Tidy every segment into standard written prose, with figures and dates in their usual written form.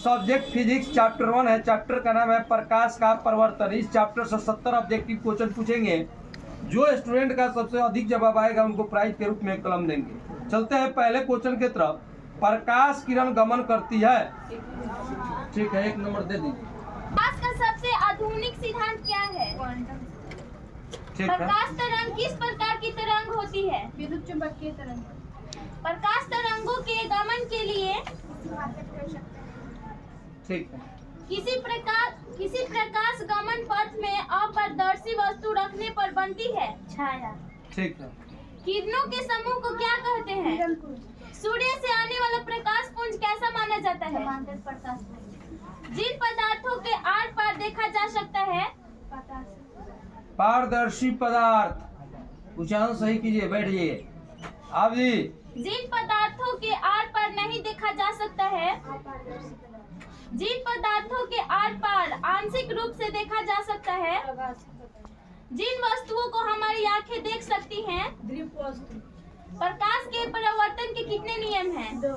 Subject physics chapter 1 है। Chapter का नाम है प्रकाश का परिवर्तन। इस चैप्टर से 70 ऑब्जेक्टिव क्वेश्चन पूछेंगे। जो स्टूडेंट का सबसे अधिक जवाब आएगा उनको प्राइज के रूप में कलम देंगे। चलते हैं पहले क्वेश्चन की तरफ। प्रकाश किरण गमन करती है। ठीक है, 1 नंबर दे दीजिए। प्रकाश का सबसे आधुनिक सिद्धांत क्या है? ठीक है। प्रकाश तरंग किस प्रकार की तरंग होती है? विद्युत चुंबकीय तरंग। प्रकाश तरंगों के गमन के लिए ठीक है। किसी प्रकाश गमन पथ में अपारदर्शी वस्तु रखने पर बनती है छाया। ठीक है। किरणों के समूह को क्या कहते हैं? सूर्य से आने वाला प्रकाश पुंज कैसा माना जाता है? जिन पदार्थों के आर पार देखा जा सकता है। पारदर्शी पदार्थ। उच्चारण सही कीजिए, बैठिए। आप जी। जिन पदार्थों के आर पार नहीं देखा जा सकता है। जिन पदार्थों के आर पार आंशिक रूप से देखा जा सकता है। जिन वस्तुओं को हमारी आंखें देख सकती हैं। प्रकाश के परावर्तन के कितने नियम हैं? 2।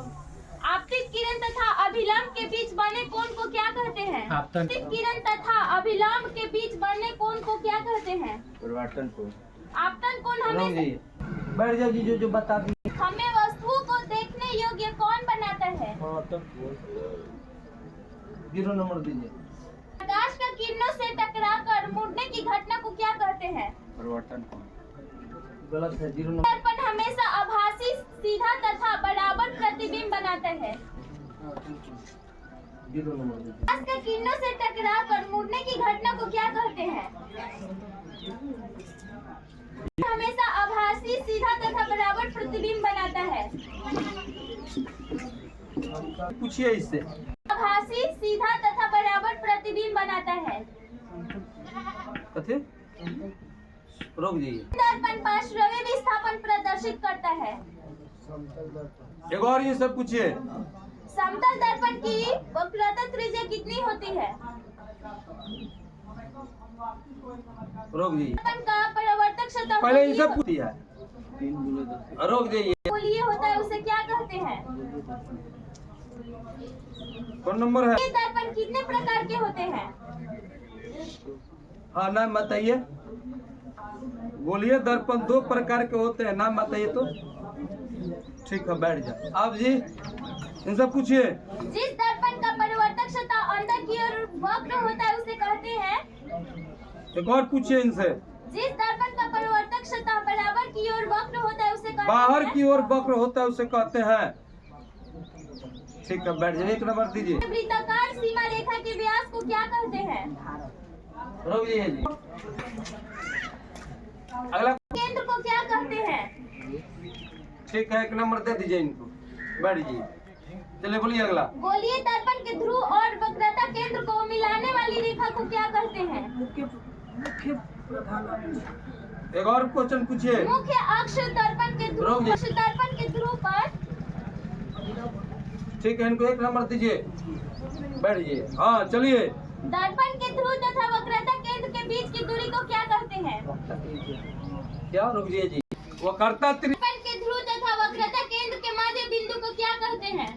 आपतित किरण तथा अभिलंब के बीच बने कोण को क्या कहते हैं? आपतन। आपतित किरण तथा अभिलंब के बीच बने कोण को क्या कहते हैं? परिवर्तन कोण। आपतन कोण हमें बैठ जाओ जी। जो बता दी। हमें वस्तुओं को देखने योग्य कौन बनाता है? 0 नंबर दीजिए। प्रकाश का किरणों से टकराकर मुड़ने की घटना को क्या कहते हैं? परिवर्तन कोण। गलत है, 0 नंबर। दर्पण हमेशा आभासी सीधा तथा बराबर प्रतिबिंब बनाता है। 0 नंबर दीजिए। प्रकाश का किरणों से टकराकर मुड़ने की घटना को क्या कहते हैं? हमेशा आभासी सीधा तथा बराबर प्रतिबिंब बनाता है। पूछिए इससे। आभासी सीधा तथा बराबर प्रतिबिंब बनाता है। कथे रोक जाइए। दर्पण पार्श्वव्य विस्थापन प्रदर्शित करता है। एक और ये सब पूछिए। समतल दर्पण की वक्रता त्रिज्या कितनी होती है? रोक जाइए। दर्पण का परावर्तक सतह पहले ये सब पूछिए। रोक जाइए। गोलीय होता है, उसे क्या कहते हैं? कौन नंबर है? ये दर्पण कितने प्रकार के होते हैं? हाँ, नाम बताइए। गोलीय दर्पण 2 प्रकार के होते हैं, नाम बताइए तो। ठीक है, बैठ जाओ। आप जी इनसे पूछिए। जिस दर्पण का परिवर्तक सतह अंदर की ओर वक्र होता है उसे कहते हैं। एक और पूछिए इनसे। जिस दर्पण का परिवर्तक सतह बराबर की ओर वक्र होता है उसे कहते हैं। बाहर की ओर वक्र होता है उसे कहते हैं। ठीक है, बैठ जाइए। 1 नंबर दीजिए। वृत्ताकार सीमा रेखा के व्यास को क्या कहते हैं? रोक जाइए जी। अगला केंद्र को क्या कहते हैं? ठीक है, 1 नंबर दे दीजिए इनको। बैठ जाइए। चलिए बोलिए अगला। गोलीय दर्पण के ध्रुव और वक्रता केंद्र को मिलाने वाली रेखा को क्या कहते हैं? एक और क्वेश्चन पूछिए। मुख्य अक्ष दर्पण के ध्रुव पर। ठीक है, इनको 1 नंबर दीजिए। बैठ जाइए। हाँ, चलिए। दर्पण के ध्रुव तथा वक्रता केंद्र के बीच की दूरी को क्या कहते हैं? क्या? रुक जाइए जी। वक्रता दर्पण के ध्रुव तथा वक्रता केंद्र के मध्य बिंदु को क्या कहते हैं?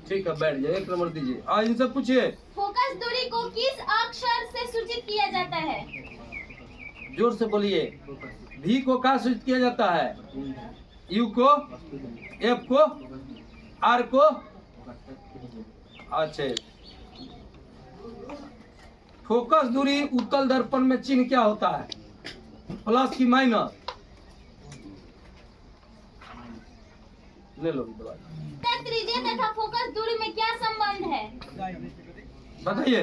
ठीक है, बैठ जाइए। 1 नंबर दीजिए। हाँ, इनसे पूछिए। फोकस दूरी को किस अक्षर से सूचित किया जाता है? जोर से बोलिए। भी को क्या सूचित किया जाता है? यू को, एफ को, आर को। अच्छा, फोकस दूरी उत्तल दर्पण में चिन्ह क्या होता है? प्लस की माइनस? ले लो दवाई। त्रिज्या तथा फोकस दूरी में क्या संबंध है? बताइए।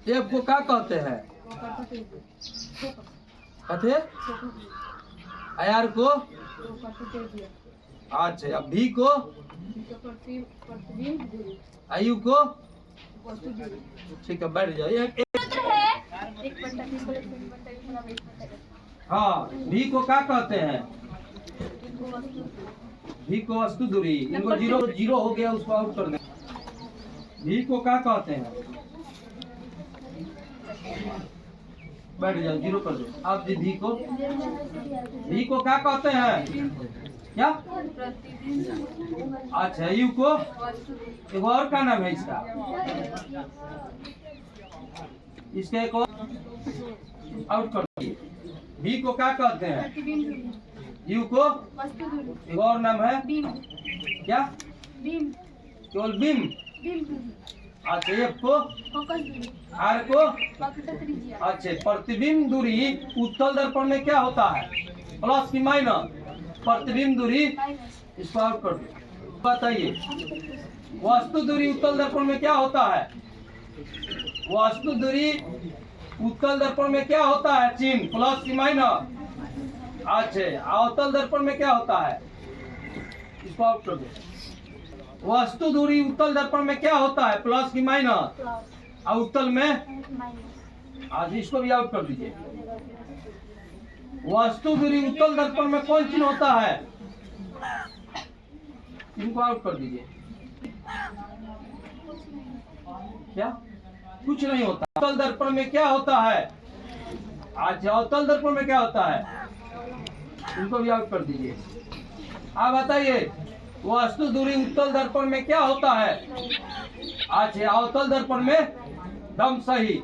एफ को क्या कहते हैं? कहते आर को। अच्छा, अब भी को, आयु को। ठीक है, बैठ जाइए। हाँ, भी को क्या कहते हैं? भी को वस्तु दूरी। इनको 0 हो गया, उसको आउट कर दें। भी को क्या कहते हैं? बैठ जाओ, 0 कर दो। आप जी भी को क्या कहते हैं? क्या? अच्छा, यू को एक और क्या नाम है इसका? इसका एक और आउट कर दिए। भी को क्या कहते हैं? यू को एक और नाम है क्या? केवल बीम। अच्छा, एफ को? आर को? अच्छा, प्रतिबिंब दूरी उत्तल दर्पण में क्या होता है? प्लस की माइनस? प्रतिबिंब दूरी इसको आउट कर दो। बताइए, वस्तु दूरी उत्तल दर्पण में क्या होता है? वस्तु दूरी उत्तल दर्पण में क्या होता है? चिन्ह प्लस की माइनस? अच्छा, अवतल दर्पण में क्या होता है? इसको आउट कर दो। वस्तु दूरी उत्तल दर्पण में क्या होता है? प्लस की माइनस? और उत्तल में? आज इसको भी आउट कर दीजिए। वस्तु दूरी उत्तल दर्पण में कौन चिन्ह होता है? इनको आउट कर दीजिए। क्या? कुछ नहीं होता। अवतल दर्पण में क्या होता है? आज अवतल दर्पण में क्या होता है? इनको भी आउट कर दीजिए। आप बताइए, वस्तु दूरी उत्तल दर्पण में क्या होता है? अच्छा, अवतल दर्पण में दम सही।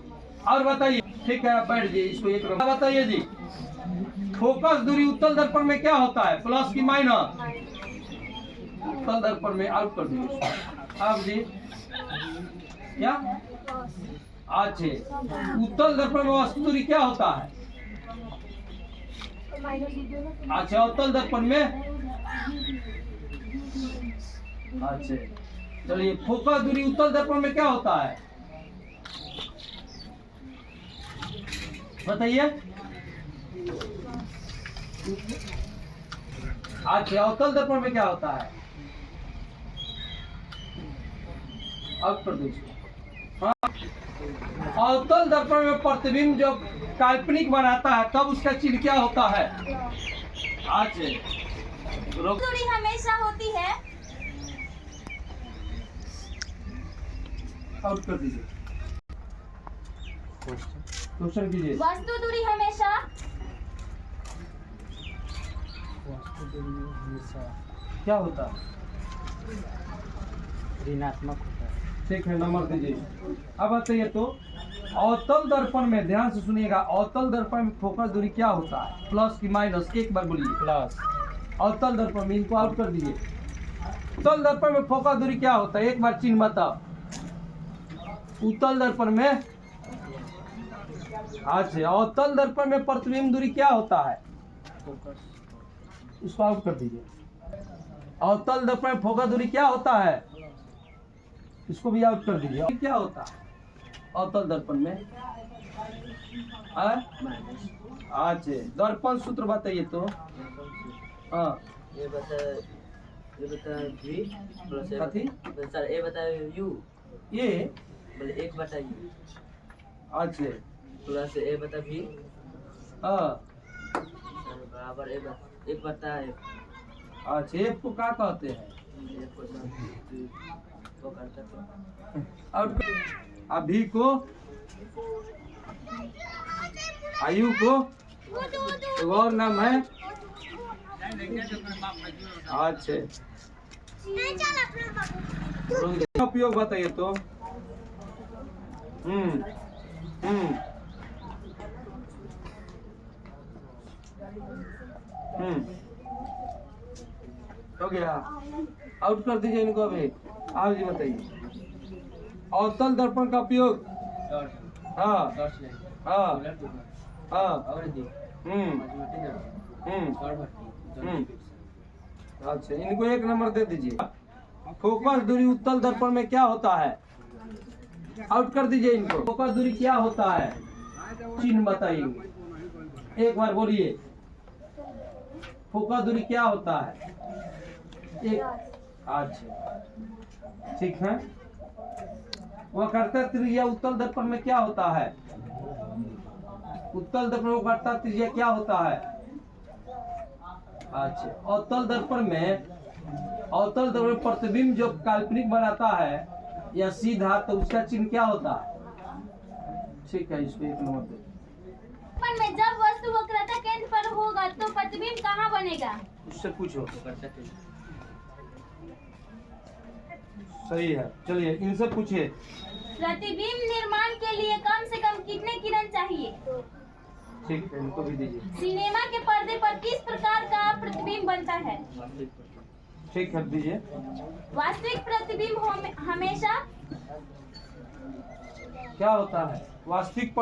और बताइए, ठीक है, बैठ जाइए। इसको एक बताइए जी, फोकस दूरी उत्तल दर्पण में क्या होता है? प्लस की माइनस? उत्तल दर्पण में आउट कर दीजिए। आप जी क्या? अच्छा, उत्तल दर्पण में वस्तु दूरी क्या होता है? अच्छा, अवतल दर्पण में? अच्छा, चलिए, फोकस दूरी उत्तल दर्पण में क्या होता है? बताइए। अच्छा, अवतल दर्पण में क्या होता है? आउट कर दीजिए। हाँ, अवतल दर्पण में प्रतिबिंब जब काल्पनिक बनाता है तब उसका चिन्ह क्या होता है? अच्छा, दूरी हमेशा होती है। आउट कर दीजिए। क्वेश्चन कीजिए। वस्तु दूरी हमेशा क्या होता है? ऋणात्मक होता है। ठीक है, नंबर दीजिए। अब बताइए तो, अवतल दर्पण में ध्यान से सुनिएगा, अवतल दर्पण में फोकस दूरी क्या होता है? प्लस की माइनस? एक बार बोलिए। प्लस। अवतल दर्पण में, इनको आउट कर दीजिए। उत्तल दर्पण में फोकस दूरी क्या होता है? एक बार चिन्ह बताओ। उत्तल दर्पण में? अच्छा, अवतल दर्पण में प्रतिबिंब दूरी क्या होता है? इसको आउट कर दीजिए। अवतल दर्पण में फोकस दूरी क्या होता है? इसको भी आउट कर दीजिए। क्या होता है अवतल दर्पण में? अच्छा, दर्पण सूत्र बताइए तो। हाँ, ये बता v प्लस कथी? सर ये बता u ये बोले एक बटा u अच्छा, प्लस ए बता v हाँ, बराबर एक बटा अच्छा, एफ को क्या कहते हैं? आउट कर। अभी को? आयु को? एक और नाम है? अच्छा, उपयोग बताइए तो। हम्म हो गया। आउट कर दीजिए इनको अभी। आप जी बताइए, अवतल दर्पण का उपयोग? हाँ हाँ हाँ। अच्छा, इनको एक नंबर दे दीजिए। फोकस दूरी उत्तल दर्पण में क्या होता है? आउट कर दीजिए इनको। फोकस दूरी क्या होता है? चिन्ह बताइए, एक बार बोलिए। फोकस दूरी क्या होता है? एक। अच्छा, ठीक है। वक्रता त्रिज्या उत्तल दर्पण में क्या होता है? उत्तल दर्पण में वक्रता त्रिज्या क्या होता है? अच्छा, अवतल दर्पण में प्रतिबिंब जो काल्पनिक बनाता है या सीधा, तो उसका चिन्ह क्या होता है? ठीक है, इसको एक नंबर दे। में जब वस्तु वक्रता केंद्र पर होगा तो प्रतिबिंब कहाँ बनेगा? उससे पूछो। करता है। सही है, चलिए इनसे पूछिए। प्रतिबिंब निर्माण के लिए कम से कम कितने किरण चाहिए? ठीक है, इनको भी दीजिए। सिनेमा के पर्दे पर किस प्रकार का प्रतिबिंब बनता है? वास्तविक प्रतिबिंब। ठीक है, दीजिए। वास्तविक प्रतिबिंब हमेशा क्या होता है? वास्तविक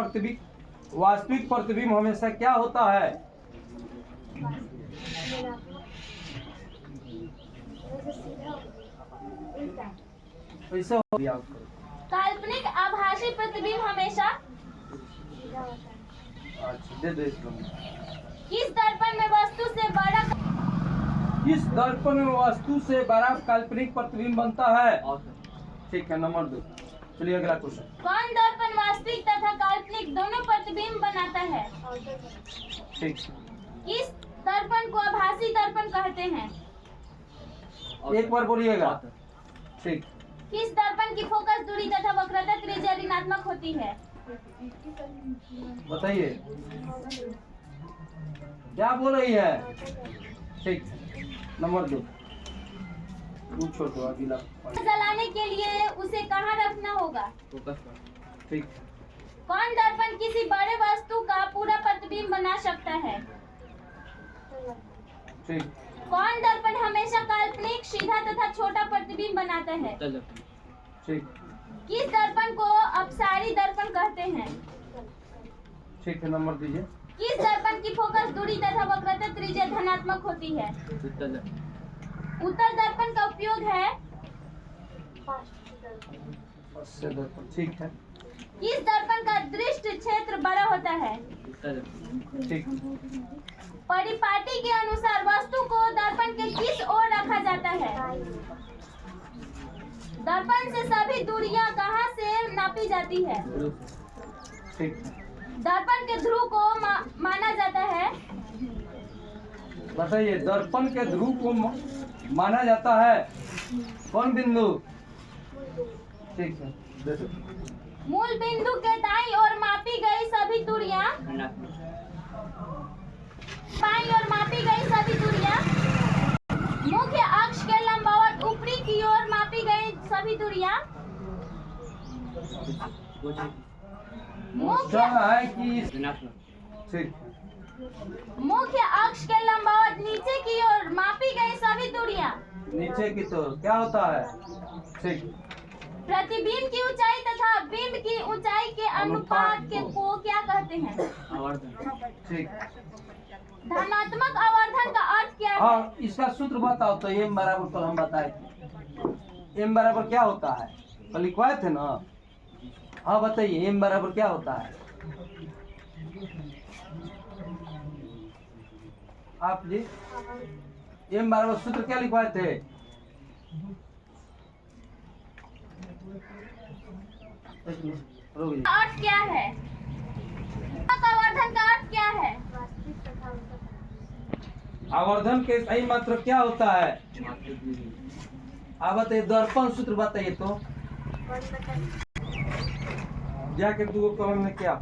प्रतिबिंब हमेशा क्या होता है? ऐसे हो गया। काल्पनिक आभासी प्रतिबिंब हमेशा अच्छा, दे दो इसको। किस दर्पण में वस्तु से बड़ा किस दर्पण में वस्तु से बड़ा काल्पनिक प्रतिबिंब बनता है? और ठीक है, नंबर 2। चलिए अगला क्वेश्चन। कौन दर्पण वास्तविक तथा काल्पनिक दोनों प्रतिबिंब बनाता है? ठीक। किस दर्पण को आभासी दर्पण कहते हैं? एक बार बोलिएगा। ठीक। किस दर्पण की फोकस दूरी तथा वक्रता त्रिज्या ऋणात्मक होती है? बताइए, क्या बोल रही है? ठीक, नंबर 2। पूछो तो अगला। जलाने के लिए उसे कहाँ रखना होगा? फोकस पर। ठीक। कौन दर्पण किसी बड़े वस्तु का पूरा प्रतिबिंब बना सकता है? ठीक। कौन दर्पण हमेशा काल्पनिक सीधा तथा छोटा प्रतिबिंब बनाता है? ठीक। किस दर्पण को अपसारी दर्पण कहते हैं? ठीक है, नंबर दीजिए। किस दर्पण की फोकस दूरी तथा वक्रता त्रिज्या धनात्मक होती है? उत्तर दर्पण का उपयोग है। ठीक है। किस दर्पण का दृष्टि क्षेत्र बड़ा होता है? ठीक। परिपाटी के अनुसार वस्तु को दर्पण के किस ओर रखा जाता है? दर्पण से सभी दूरियां कहां से नापी जाती है? ठीक। दर्पण के ध्रुव को माना जाता है। बताइए, दर्पण के ध्रुव को माना जाता है कौन बिंदु? ठीक है, दे दो। मूल बिंदु के दाईं ओर मापी गई सभी दूरियां बाईं ओर मापी गई सभी दूरियां मुख्य अक्ष के लंबवत ऊपरी की ओर मापी गई सभी दूरियां मुख्य है कि ठीक। मुख्य अक्ष के लंबवत नीचे की ओर मापी गई सभी दूरियां नीचे की तो क्या होता है? ठीक। प्रतिबिंब की ऊंचाई तथा बिंब की ऊंचाई के अनुपात के को क्या कहते हैं? ठीक। धनात्मक आवर्धन का अर्थ क्या है? हाँ, इसका सूत्र बताओ तो। m बराबर कल हम बताए थे। m बराबर क्या होता है? कल लिखवाए थे ना। हाँ बताइए, m बराबर क्या होता है? आप जी, m बराबर सूत्र क्या लिखवाए थे? अर्थ क्या है? आवर्धन का अर्थ क्या है? आवर्धन के सही मात्र क्या होता है? आप बताइए, दर्पण सूत्र बताइए तो। जाके 2 कलम में क्या